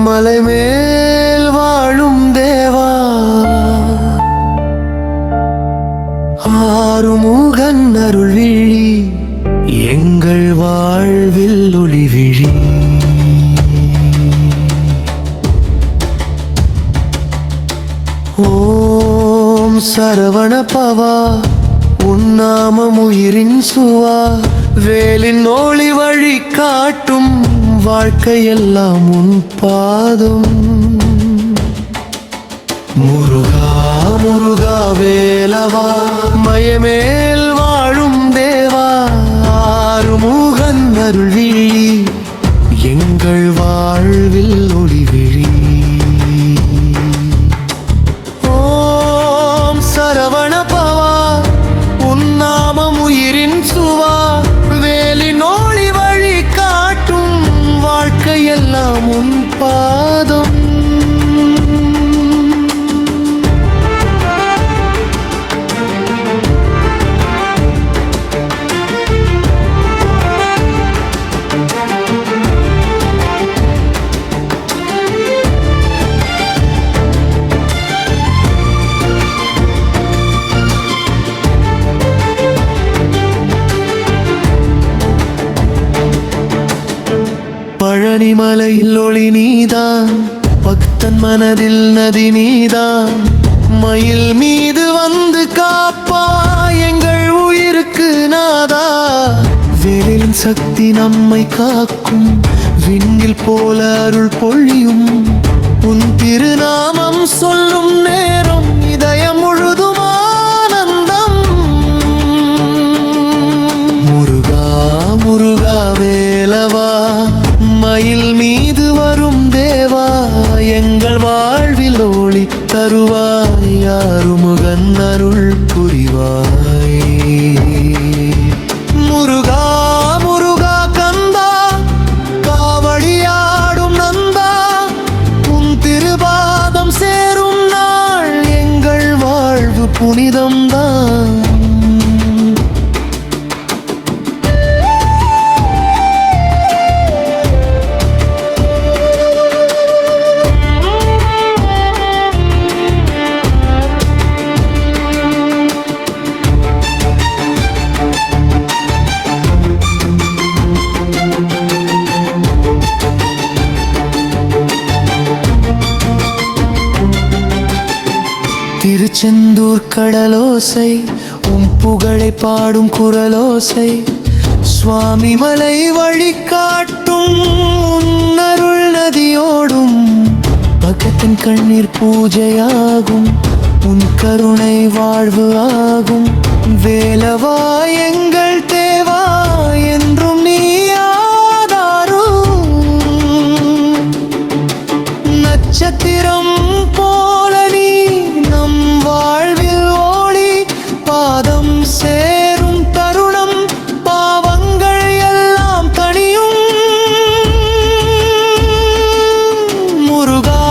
மலைமேல் வாழும் தேவா, ஆறுமுகன் அருள்விழி, எங்கள் வாழ்வில் ஒளிவிழி. ஓம் சரவண பவா, உன்னாமம் உயிரின் சுவா, வேலின் ஒளி வழி காட்டும், வாழ்க்கையெல்லாம் உன் பாதம். முருகா முருகா வேலவா, மயமேல் வாழும் தேவா, ஆறுமுகன் அருள்விழி, எங்கள் வாழ்வில் ஒளிவிழி. ஓம் சரவண பவா, உன்னாமம் உயிரின் சுவா, வேலின் ஒளி வழி காட்டும், வாழ்க்கையெல்லாம் உன் பாதம். பழனிமலையில் ஒளி நீதான், பக்தன் மனதில் நதி நீதான், மயில் மீது வந்து காப்பா, எங்கள் உயிருக்கு நாதா. வேலின் சக்தி நம்மை காக்கும், விண்ணில் போல அருள் பொழியும், உன் திருநாமம் சொல்லும் நேரம் இதயம் முழுதும் ஆனந்தம். முருகா முருகா வேலவா, மயில் மீது வரும் தேவா, எங்கள் வாழ்வில் ஒளி தருவாய், ஆறுமுகன் அருள் புரிவாய். முருகா முருகா கந்தா, காவடியாடும் நந்தா, உன் திருபாதம் சேரும் நாள் எங்கள் வாழ்வு புனிதம்தான். திருச்செந்தூர் கடலோசை, உன் புகழை பாடும் குரலோசை, சுவாமி மலை வழிகாட்டும், உன் அருள் நதியோடும், பக்தன் கண்ணீர் பூஜையாகும், உன் கருணை வாழ்வு ஆகும். வேலவா எங்கள் தேவா, என்றும் நீ ஆதாரும், நட்சத்திரம் போல நீ நம் வாழ்வில் ஒளி, பாதம் சேரும் தருணம் பாவங்கள் எல்லாம் தணியும். முருகா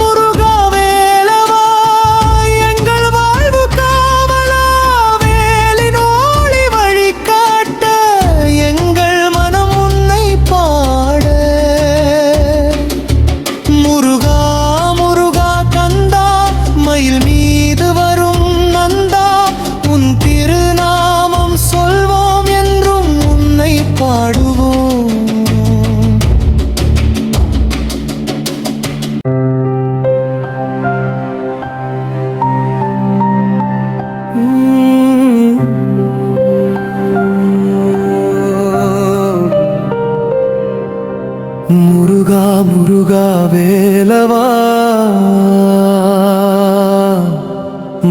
முருகா வேலவா, எங்கள் வாழ்வு காவலா, வேலின் ஒளி வழிகாட்ட, எங்கள் மனம் உன்னை பாட. முருகா முருகா கந்தா, மயில் மீது வரும் நந்தா, உன் திருநாமம் சொல்வோம், என்றும் உன்னை பாடுவோம். முருகா முருகா வேலவா,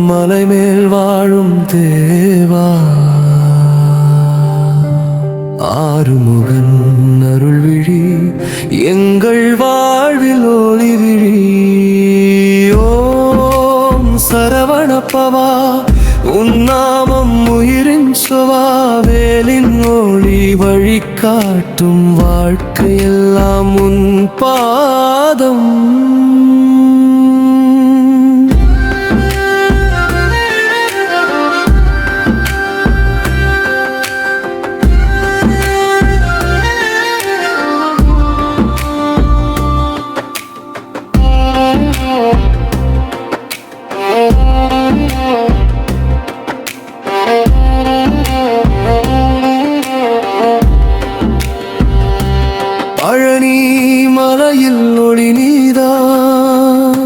மலைமேல் வாழும் தேவா, ஆறுமுகன் அருள்விழி, எங்கள் வாழ்வில் ஒளிவிழி. ஓம் சரவண பவா, உன்னாமம் உயிரின் சுவா, வேலின் ஒளி வழிகாட்டும், வாழ்க்கையெல்லாம் உன் பாதம். பழனி மலையில் ஒளி நீதான்,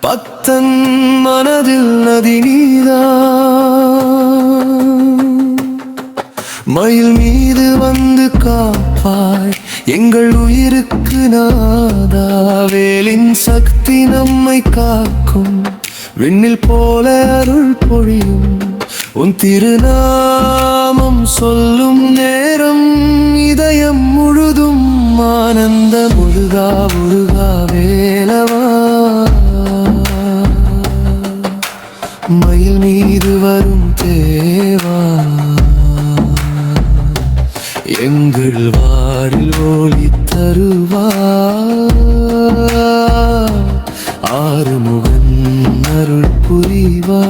பக்தன் மனதில் நதி நீதான். மயில் மீது வந்து காப்பாய் எங்கள் உயிருக்கு நாதா, வேலின் சக்தி நம்மை காக்கும், விண்ணில் போல அருள் பொழியும். உன் திருநாமம் சொல்லும் நேரம் இதயம் முழுதும் ஆனந்த. முருகா முருகா வேலவா, மயில் மீது வரும் தேவா, எங்கள் வாரில் ஒளி தருவா. ஆறுமுகன் அருள் புரிவா.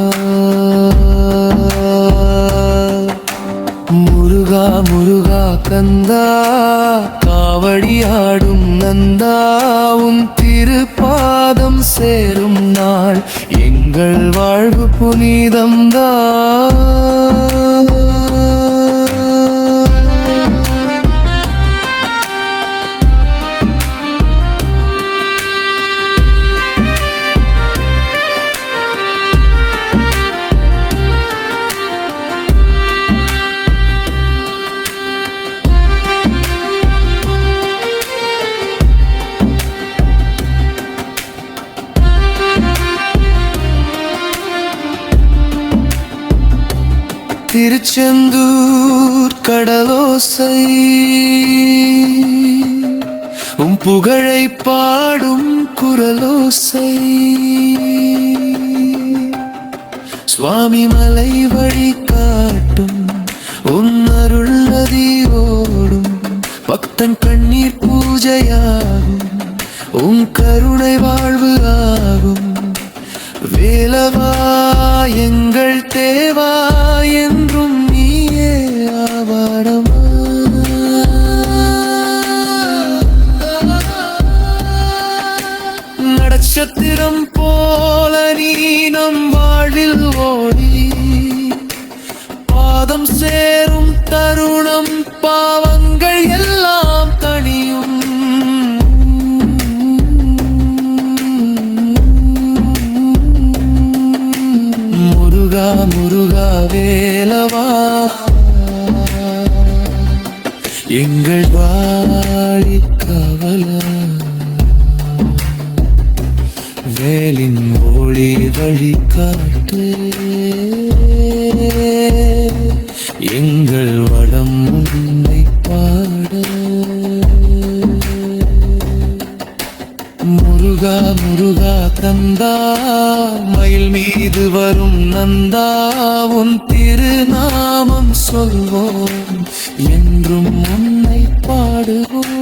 முருகா முருகா கந்தா, காவடியாடும் நந்தா, உன் திருப்பாதம் சேரும் நாள் எங்கள் வாழ்வு புனிதம்தான். திருச்செந்தூர் கடலோசை உம் புகழை பாடும் குரலோசை. சுவாமி மலை வழி காட்டும் உன் அருள் நதி ஓடும், பக்தன் கண்ணீர் பூஜையாகும், உன் கருணை வாழ்வு ஆகும். வேலவா எங்கள் தேவா, என்றும் நீயே ஆவாரமா. நட்சத்திரம் போல நீ நம் வாழ்வில் ஓடி, பாதம் சேரும் தருணம் பாவங்கள் எல்லாம் தணியும். முருகா முருகா வேலவா, எங்கள் வாழி கவலா, வேலின் ஒளி வழிகாட்டு, எங்கள் வடம் உன்னை பாட. முருகா முருகா கந்தா, மயில் மீது வரும் நந்தா, உன் திருநாமம் சொல்வோம், என்றும் உன்னை பாடுவோம்.